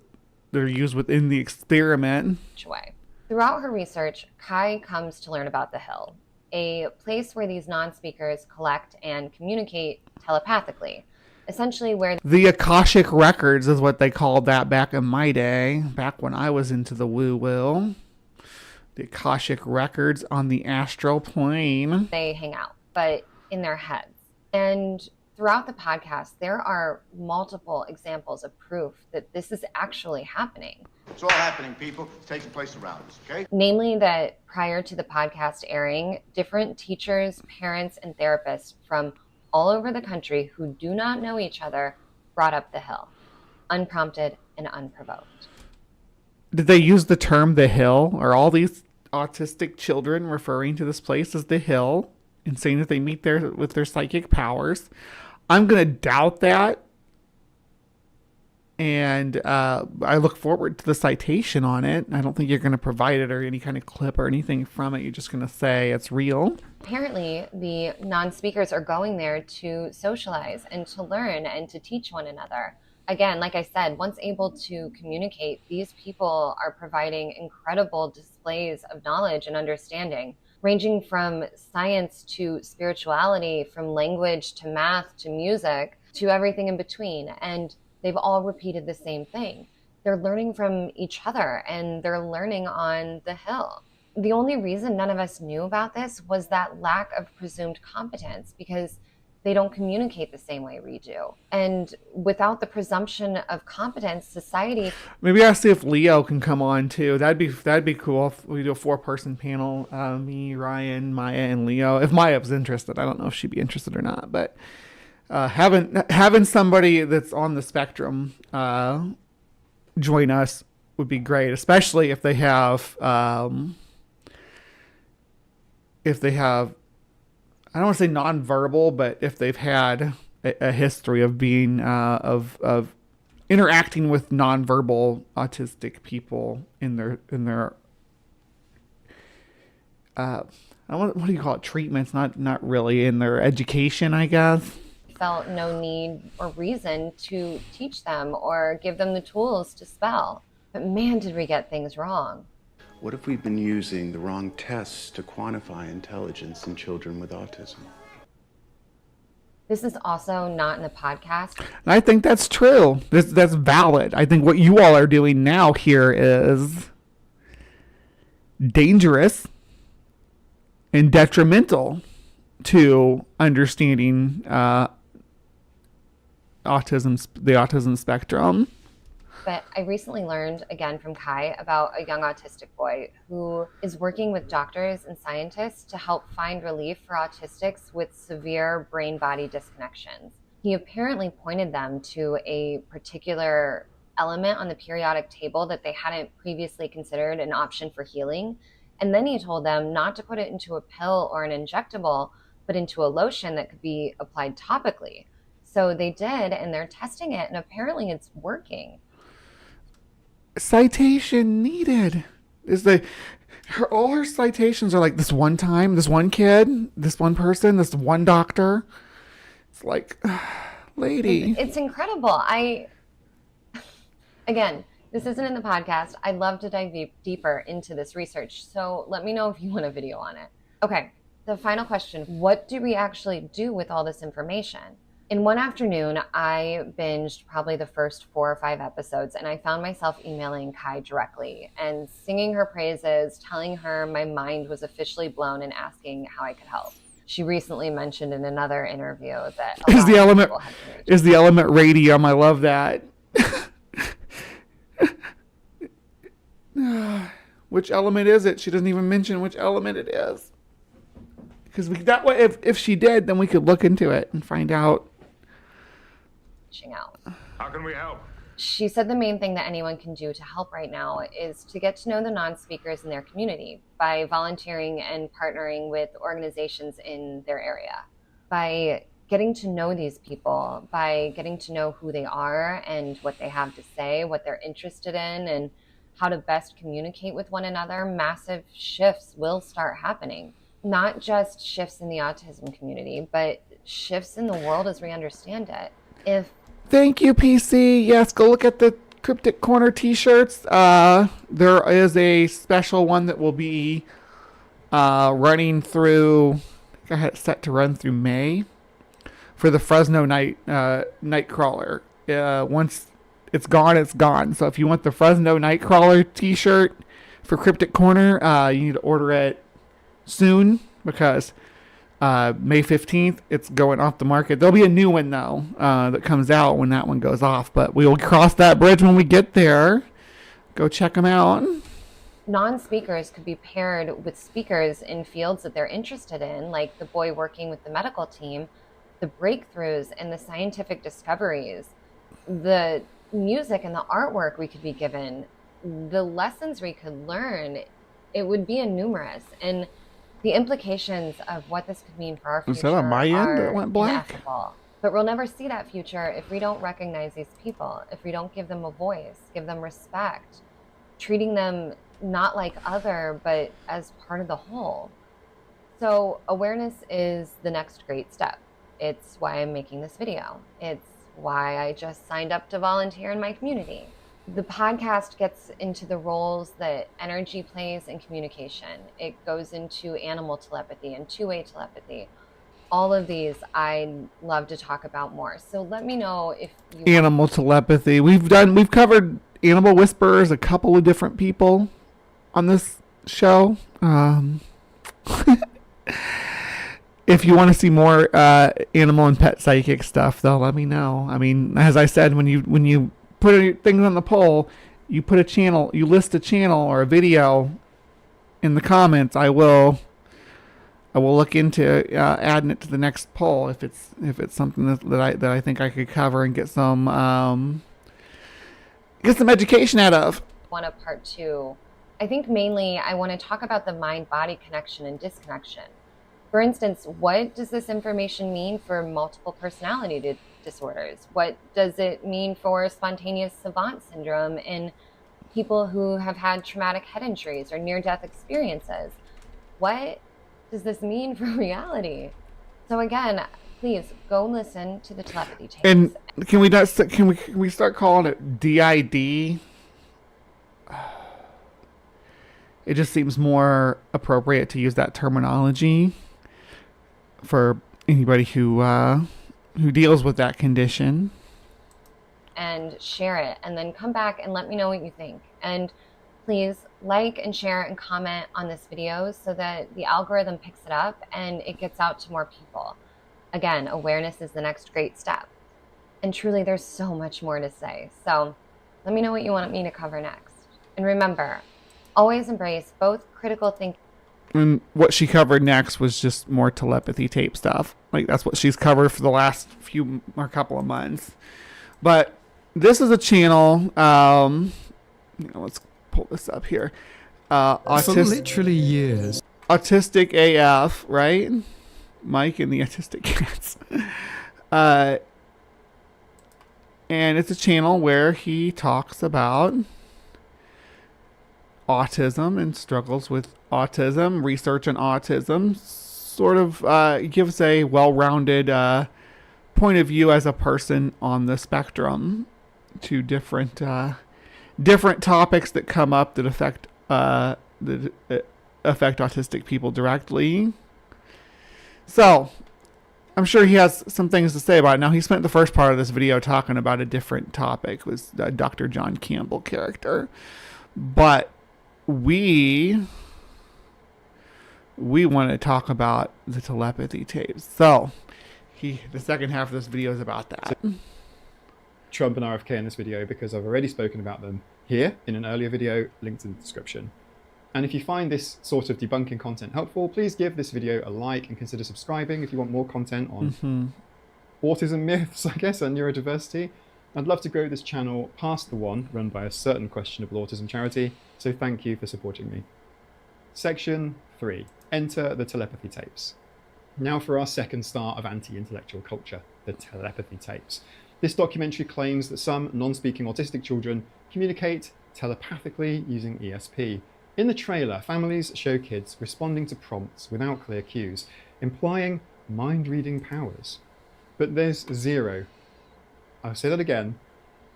that are used within the experiment. Way. Throughout her research, Kai comes to learn about the Hill, a place where these non-speakers collect and communicate telepathically, essentially where the Akashic Records is what they called that back in my day, back when I was into the woo-woo. The Akashic Records on the astral plane. They hang out, but in their heads. And throughout the podcast, there are multiple examples of proof that this is actually happening. It's all happening, people. It's taking place around us, okay? Namely that prior to the podcast airing, different teachers, parents, and therapists from all over the country who do not know each other brought up the Hill, unprompted and unprovoked. Did they use the term the Hill? Are all these autistic children referring to this place as the Hill and saying that they meet there with their psychic powers? I'm going to doubt that. And I look forward to the citation on it. I don't think you're going to provide it or any kind of clip or anything from it. You're just going to say it's real. Apparently, the non-speakers are going there to socialize and to learn and to teach one another. Again, like I said, once able to communicate, these people are providing incredible displays of knowledge and understanding, ranging from science to spirituality, from language to math to music to everything in between. And they've all repeated the same thing. They're learning from each other and they're learning on the hill. The only reason none of us knew about this was that lack of presumed competence, because they don't communicate the same way we do. And without the presumption of competence, society... Maybe I'll see if Leo can come on too. That'd be cool if we do a 4-person panel. Me, Ryan, Maya, and Leo. If Maya was interested. I don't know if she'd be interested or not, but having somebody that's on the spectrum join us would be great, especially if they have I don't want to say nonverbal, but if they've had a history of being of interacting with nonverbal autistic people in their what do you call it, treatments? Not really, in their education, I guess. Felt no need or reason to teach them or give them the tools to spell. But man, did we get things wrong. What if we've been using the wrong tests to quantify intelligence in children with autism? This is also not in the podcast. I think that's true. That's valid. I think what you all are doing now here is dangerous and detrimental to understanding the autism spectrum. But I recently learned, again from Kai, about a young autistic boy who is working with doctors and scientists to help find relief for autistics with severe brain-body disconnections. He apparently pointed them to a particular element on the periodic table that they hadn't previously considered an option for healing. And then he told them not to put it into a pill or an injectable, but into a lotion that could be applied topically. So they did, and they're testing it, and apparently it's working. Citation needed. All her citations are like this one time, this one kid, this one person, this one doctor. It's like, lady. It's incredible. Again, this isn't in the podcast. I'd love to dive deeper into this research. So let me know if you want a video on it. Okay, the final question. What do we actually do with all this information? In one afternoon, I binged probably the first 4 or 5 episodes, and I found myself emailing Kai directly and singing her praises, telling her my mind was officially blown and asking how I could help. She recently mentioned in another interview that is the element radium. I love that. Which element is it? She doesn't even mention which element it is. Because that way, if she did, then we could look into it and find out. Out. How can we help? She said the main thing that anyone can do to help right now is to get to know the non-speakers in their community by volunteering and partnering with organizations in their area. By getting to know these people, by getting to know who they are and what they have to say, what they're interested in, and how to best communicate with one another, massive shifts will start happening. Not just shifts in the autism community, but shifts in the world as we understand it. Thank you, PC. Yes, go look at the Cryptic Corner t-shirts. There is a special one that will be running through, I had it set to run through May for the Fresno Nightcrawler. Once it's gone, it's gone. So if you want the Fresno Nightcrawler t-shirt for Cryptic Corner, you need to order it soon because May 15th, it's going off the market. There'll be a new one, though, that comes out when that one goes off. But we will cross that bridge when we get there. Go check them out. Non-speakers could be paired with speakers in fields that they're interested in, like the boy working with the medical team, the breakthroughs and the scientific discoveries, the music and the artwork we could be given, the lessons we could learn. It would be numerous. And the implications of what this could mean for our future is that on my end that went black? Ineffable. But we'll never see that future if we don't recognize these people, if we don't give them a voice, give them respect, treating them not like other, but as part of the whole. So awareness is the next great step. It's why I'm making this video. It's why I just signed up to volunteer in my community. The podcast gets into the roles that energy plays in communication. It goes into animal telepathy and two-way telepathy. All of these I'd love to talk about more. So let me know if you Animal telepathy. We've covered animal whisperers, a couple of different people on this show. If you want to see more animal and pet psychic stuff, though, let me know. I mean, as I said, when you put things on the poll, you put a channel, you list a channel or a video in the comments. I will look into adding it to the next poll if it's something that I think I could cover and get some education out of. Want a part 2? I think mainly I want to talk about the mind-body connection and disconnection. For instance, what does this information mean for multiple personality disorders? What does it mean for spontaneous savant syndrome in people who have had traumatic head injuries or near-death experiences? What does this mean for reality? So again, please go listen to the telepathy tapes. And can we start calling it DID? It just seems more appropriate to use that terminology for anybody who deals with that condition. And share it, and then come back and let me know what you think. And please like and share and comment on this video so that the algorithm picks it up and it gets out to more people. Again, awareness is the next great step. And truly, there's so much more to say. So let me know what you want me to cover next. And remember, always embrace both critical thinking. And what she covered next was just more telepathy tape stuff. Like, that's what she's covered for the last couple of months. But this is a channel, let's pull this up here. For literally years. Autistic AF, right? Mike and the Autistic Cats. And it's a channel where he talks about autism and struggles with autism, research on autism, sort of gives a well-rounded point of view as a person on the spectrum to different topics that come up that affect autistic people directly. So I'm sure he has some things to say about it. Now, he spent the first part of this video talking about a different topic. It was the Dr. John Campbell character. But we want to talk about the telepathy tapes. So the second half of this video is about that. Trump and RFK in this video because I've already spoken about them here in an earlier video linked in the description. And if you find this sort of debunking content helpful, please give this video a like and consider subscribing if you want more content on autism myths, I guess, and neurodiversity. I'd love to grow this channel past the one run by a certain questionable autism charity, so thank you for supporting me. Section 3. Enter the telepathy tapes. Now for our second star of anti-intellectual culture, the telepathy tapes. This documentary claims that some non-speaking autistic children communicate telepathically using ESP. In the trailer, families show kids responding to prompts without clear cues, implying mind-reading powers. But there's zero. I'll say that again.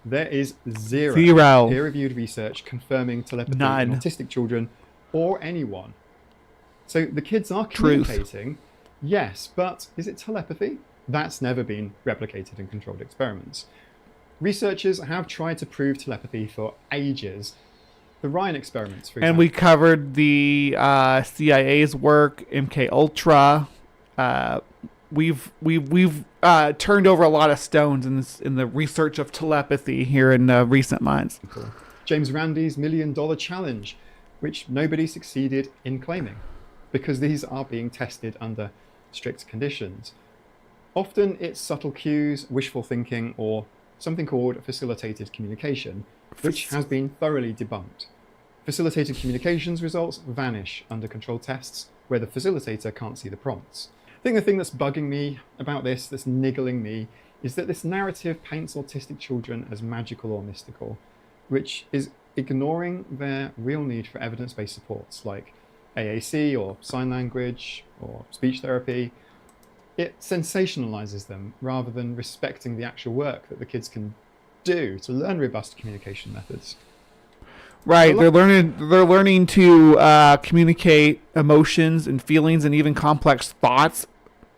There is zero peer-reviewed research confirming telepathy in autistic children or anyone. So the kids are communicating, yes, but is it telepathy? That's never been replicated in controlled experiments. Researchers have tried to prove telepathy for ages. The Ryan experiments, for example. And we covered the CIA's work, MK Ultra. We've turned over a lot of stones in the research of telepathy here in recent months. James Randi's $1 Million Challenge, which nobody succeeded in claiming, because these are being tested under strict conditions. Often it's subtle cues, wishful thinking, or something called facilitated communication, which has been thoroughly debunked. Facilitated communications results vanish under controlled tests where the facilitator can't see the prompts. I think the thing that's bugging me about this, that's niggling me, is that this narrative paints autistic children as magical or mystical, which is ignoring their real need for evidence-based supports like AAC or sign language or speech therapy. It sensationalizes them rather than respecting the actual work that the kids can do to learn robust communication methods. Right, they're learning to communicate emotions and feelings and even complex thoughts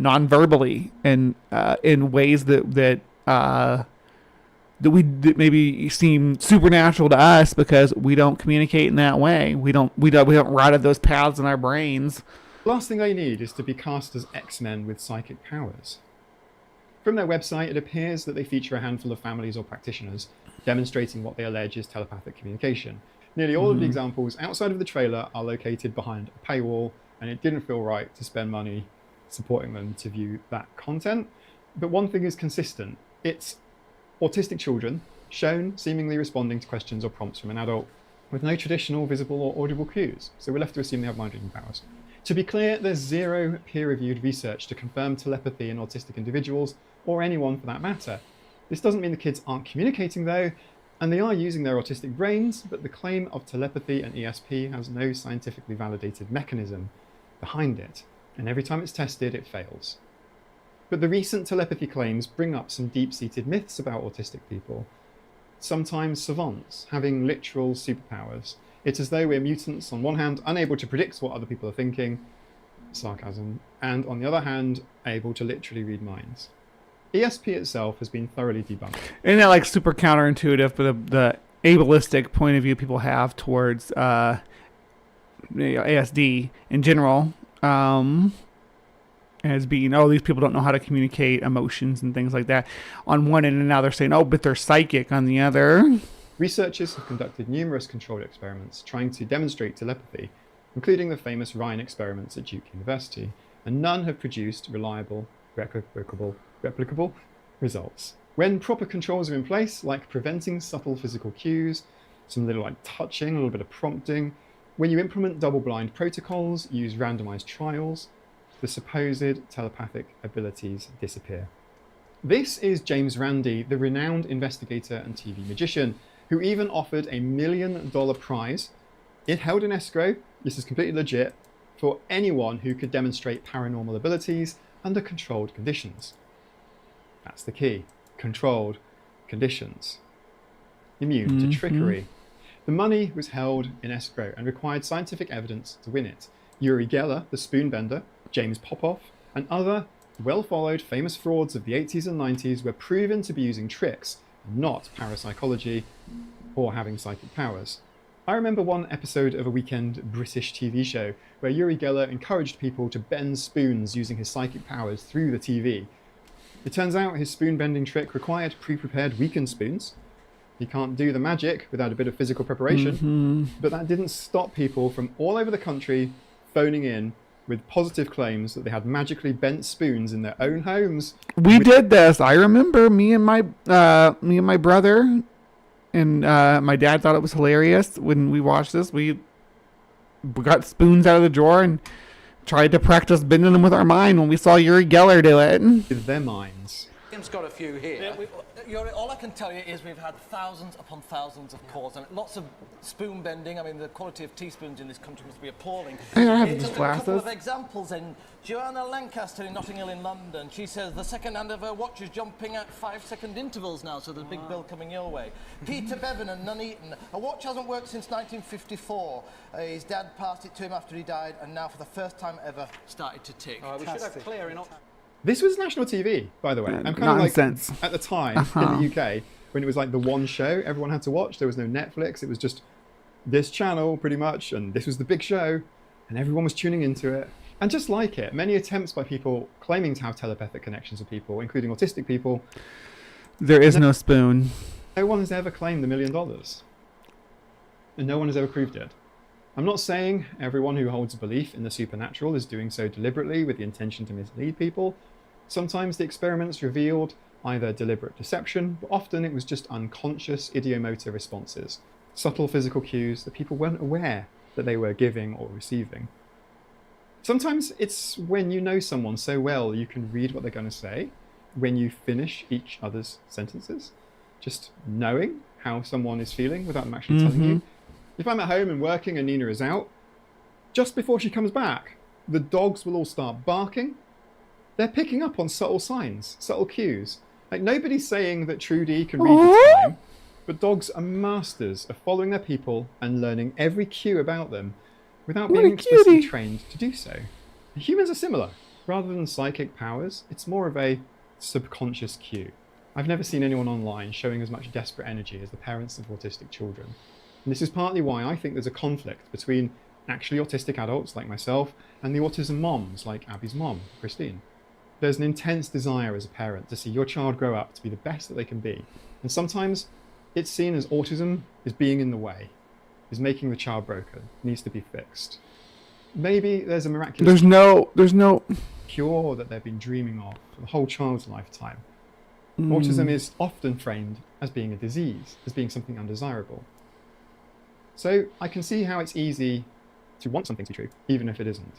non-verbally and in ways that maybe seem supernatural to us because we don't communicate in that way. We don't ride those paths in our brains. The last thing they need is to be cast as X-Men with psychic powers. From their website, it appears that they feature a handful of families or practitioners demonstrating what they allege is telepathic communication. Nearly all of the examples outside of the trailer are located behind a paywall, and it didn't feel right to spend money supporting them to view that content. But one thing is consistent. It's autistic children shown seemingly responding to questions or prompts from an adult with no traditional visible or audible cues. So we're left to assume they have mind-reading powers. To be clear, there's zero peer-reviewed research to confirm telepathy in autistic individuals, or anyone for that matter. This doesn't mean the kids aren't communicating though, and they are using their autistic brains, but the claim of telepathy and ESP has no scientifically validated mechanism behind it, and every time it's tested, it fails. But the recent telepathy claims bring up some deep-seated myths about autistic people. Sometimes savants, having literal superpowers. It's as though we're mutants, on one hand, unable to predict what other people are thinking, sarcasm, and on the other hand, able to literally read minds. ESP itself has been thoroughly debunked. Isn't that like super counterintuitive, but the ableistic point of view people have towards ASD in general, as being, oh, these people don't know how to communicate emotions and things like that on one end, and now they're saying, oh, but they're psychic on the other. Researchers have conducted numerous controlled experiments trying to demonstrate telepathy, including the famous Rhine experiments at Duke University, and none have produced reliable, replicable results. When proper controls are in place, like preventing subtle physical cues, some little like touching, a little bit of prompting, when you implement double-blind protocols, use randomized trials, the supposed telepathic abilities disappear. This is James Randi, the renowned investigator and TV magician, who even offered a $1 million prize. It held in escrow, this is completely legit, for anyone who could demonstrate paranormal abilities under controlled conditions. That's the key. Controlled conditions. Immune to trickery. The money was held in escrow and required scientific evidence to win it. Uri Geller, the spoon bender, James Popoff, and other well-followed famous frauds of the 80s and 90s were proven to be using tricks, not parapsychology or having psychic powers. I remember one episode of a weekend British TV show where Uri Geller encouraged people to bend spoons using his psychic powers through the TV. It turns out his spoon bending trick required pre-prepared weakened spoons. He can't do the magic without a bit of physical preparation, but that didn't stop people from all over the country phoning in with positive claims that they had magically bent spoons in their own homes. We did this. I remember me and my brother and my dad thought it was hilarious when we watched this. We got spoons out of the drawer and tried to practice bending them with our mind when we saw Uri Geller do it. With their minds. Ian's got a few here. All I can tell you is we've had thousands upon thousands of calls and lots of spoon bending. I mean, the quality of teaspoons in this country must be appalling. I have Here's these a couple glasses. of examples in Joanna Lancaster in Notting Hill in London. She says the second hand of her watch is jumping at 5-second intervals now, so there's a big bill coming your way. Peter Bevan and Nuneaton. A watch hasn't worked since 1954. His dad passed it to him after he died, and now for the first time ever started to tick. We should have clear in This was national TV, by the way. I'm kind nonsense. of like, at the time in the UK, when it was like the one show everyone had to watch, there was no Netflix, it was just this channel pretty much, and this was the big show, and everyone was tuning into it. And just like it, many attempts by people claiming to have telepathic connections with people, including autistic people. There is no spoon. No one has ever claimed $1 million. And no one has ever proved it. I'm not saying everyone who holds a belief in the supernatural is doing so deliberately with the intention to mislead people. Sometimes the experiments revealed either deliberate deception, but often it was just unconscious idiomotor responses, subtle physical cues that people weren't aware that they were giving or receiving. Sometimes it's when you know someone so well you can read what they're going to say when you finish each other's sentences. Just knowing how someone is feeling without them actually telling you. If I'm at home and working and Nina is out, just before she comes back, the dogs will all start barking. They're picking up on subtle signs, subtle cues. Like, nobody's saying that Trudy can read the time, but dogs are masters of following their people and learning every cue about them without being explicitly trained to do so. Humans are similar. Rather than psychic powers, it's more of a subconscious cue. I've never seen anyone online showing as much desperate energy as the parents of autistic children. And this is partly why I think there's a conflict between actually autistic adults like myself and the autism moms like Abby's mom, Christine. There's an intense desire as a parent to see your child grow up to be the best that they can be. And sometimes it's seen as autism is being in the way, is making the child broken, needs to be fixed. Maybe there's a miraculous there's no cure that they've been dreaming of for the whole child's lifetime. Autism is often framed as being a disease, as being something undesirable. So I can see how it's easy to want something to be true, even if it isn't.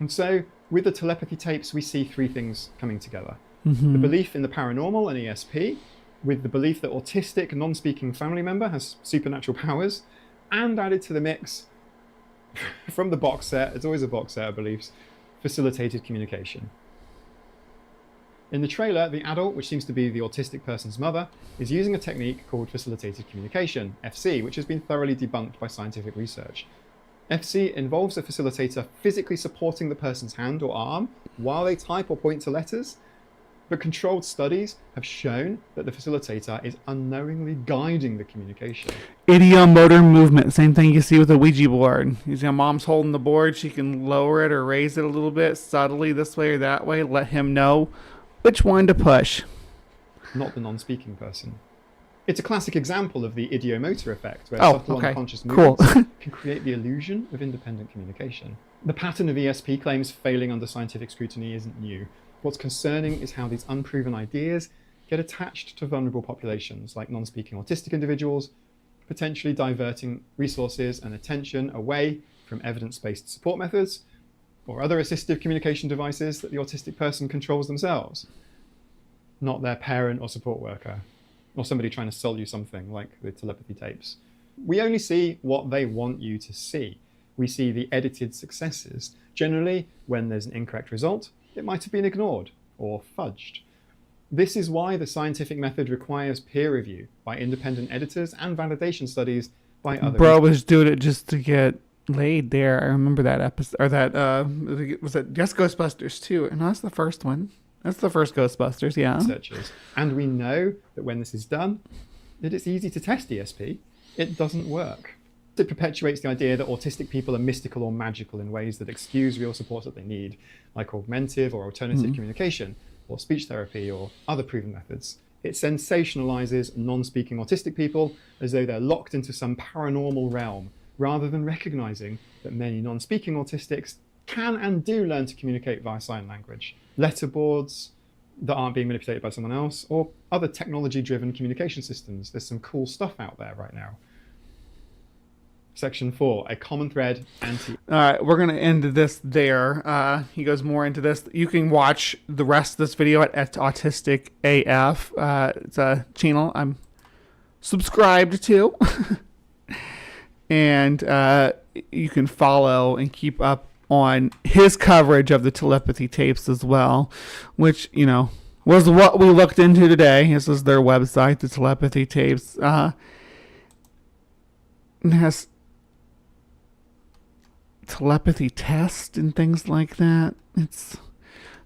And so with the telepathy tapes, we see three things coming together. The belief in the paranormal and ESP, with the belief that autistic, non-speaking family member has supernatural powers, and added to the mix from the box set, it's always a box set of beliefs, facilitated communication. In the trailer, the adult, which seems to be the autistic person's mother, is using a technique called facilitated communication, FC, which has been thoroughly debunked by scientific research. FC involves a facilitator physically supporting the person's hand or arm while they type or point to letters, but controlled studies have shown that the facilitator is unknowingly guiding the communication. Ideomotor movement, same thing you see with a Ouija board. You see how mom's holding the board, she can lower it or raise it a little bit subtly this way or that way, let him know which one to push. Not the non-speaking person. It's a classic example of the ideomotor effect, where subtle unconscious movements can create the illusion of independent communication. The pattern of ESP claims failing under scientific scrutiny isn't new. What's concerning is how these unproven ideas get attached to vulnerable populations, like non-speaking autistic individuals, potentially diverting resources and attention away from evidence-based support methods or other assistive communication devices that the autistic person controls themselves, not their parent or support worker, or somebody trying to sell you something like the telepathy tapes. We only see what they want you to see. We see the edited successes. Generally, when there's an incorrect result, it might have been ignored or fudged. This is why the scientific method requires peer review by independent editors and validation studies by other Bro was doing it just to get laid there. I remember that episode, or that was it just Ghostbusters 2? And that's the first one. That's the first Ghostbusters, yeah. Researchers. And we know that when this is done, that it's easy to test ESP. It doesn't work. It perpetuates the idea that autistic people are mystical or magical in ways that excuse real support that they need, like augmentative or alternative communication, or speech therapy, or other proven methods. It sensationalizes non-speaking autistic people as though they're locked into some paranormal realm, rather than recognizing that many non-speaking autistics can and do learn to communicate via sign language, letterboards that aren't being manipulated by someone else, or other technology-driven communication systems. There's some cool stuff out there right now. Section 4, a common thread anti... All right, we're going to end this there. He goes more into this. You can watch the rest of this video at Autistic AF. It's a channel I'm subscribed to. And you can follow and keep up on his coverage of the telepathy tapes as well, which, you know, was what we looked into today. This is their website, the telepathy tapes. It has telepathy test and things like that.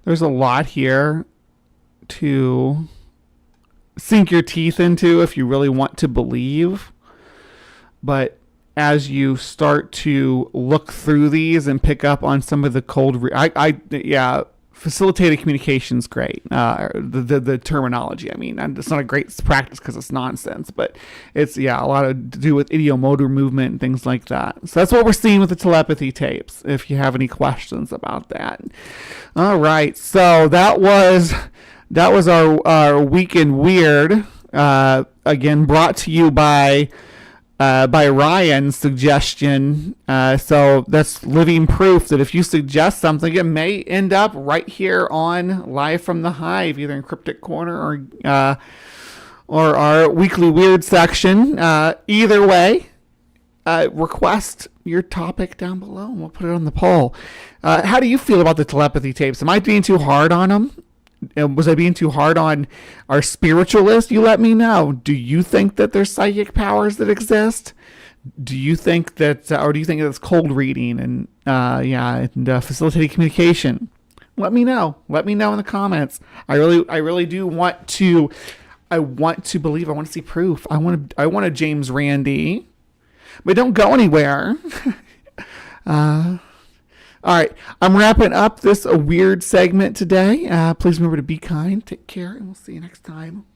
There's a lot here to sink your teeth into if you really want to believe. But as you start to look through these and pick up on some of the facilitated communication is great. The terminology, I mean, it's not a great practice because it's nonsense, but it's, a lot to do with ideomotor movement and things like that. So that's what we're seeing with the telepathy tapes, if you have any questions about that. All right, so that was our Week in Weird, again, brought to you by by Ryan's suggestion. So that's living proof that if you suggest something, it may end up right here on Live from the Hive, either in Cryptic Corner or our weekly weird section. Either way, request your topic down below and we'll put it on the poll. How do you feel about the telepathy tapes? Am I being too hard on them? Was I being too hard on our spiritualist? You let me know. Do you think that there's psychic powers that exist? Do you think that, or do you think it's cold reading and facilitating communication? Let me know. Let me know in the comments. I really do want to. I want to believe. I want to see proof. I want a James Randi, but don't go anywhere. All right, I'm wrapping up this weird segment today. Please remember to be kind, take care, and we'll see you next time.